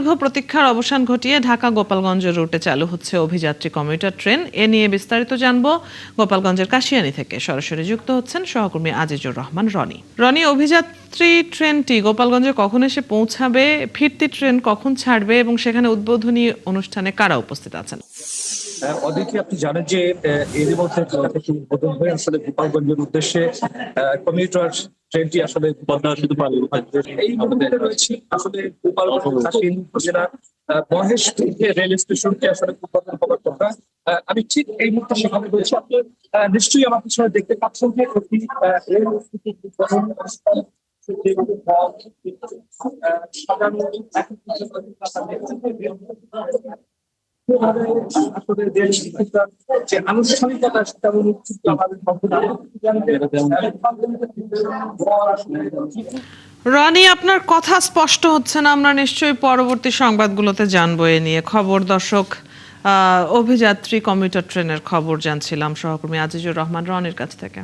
দীর্ঘ প্রতীক্ষার অবসান ঘটিয়ে ঢাকা গোপালগঞ্জ রুটে চালু হচ্ছে অভিযাত্রী কমিউটার ট্রেন। এ নিয়ে বিস্তারিত জানবো গোপালগঞ্জের কাশিয়ানী থেকে। সরাসরি যুক্ত হচ্ছেন সহকর্মী আজিজুর রহমান রনি। রনি, অভিযাত্রী ট্রেনটি গোপালগঞ্জে কখন এসে পৌঁছাবে, ফিরতি ট্রেন কখন ছাড়বে এবং সেখানে উদ্বোধনী অনুষ্ঠানে কারা উপস্থিত আছেন? অদিতি, আপনি জানেন যে এরই মধ্যে উদ্বোধন হয়ে আসলে গোপালগঞ্জের উদ্দেশ্যে কমিউটার ট্রেনটি আসলে এই মুহূর্তে রয়েছে আসলে গোপালগঞ্জ কাশিয়ানী উপজেলা মহেশপুর রেল স্টেশনকে আসলে উদ্বোধন করার কথা। আমি ঠিক এই মুহূর্তে সেখানে রয়েছি। আপনি নিশ্চয়ই আমার পিছনে দেখতে পাচ্ছেন যে একটি রেল উদ্বোধন অনুষ্ঠান যে আনুষ্ঠানিকতা সেটা রনি, আপনার কথা স্পষ্ট হচ্ছে না। আমরা নিশ্চয়ই পরবর্তী সংবাদগুলোতে জানবো এ নিয়ে খবর। দর্শক, অভিযাত্রী কমিউটার ট্রেনের খবর জানছিলাম সহকর্মী আজিজুর রহমান রনির কাছ থেকে।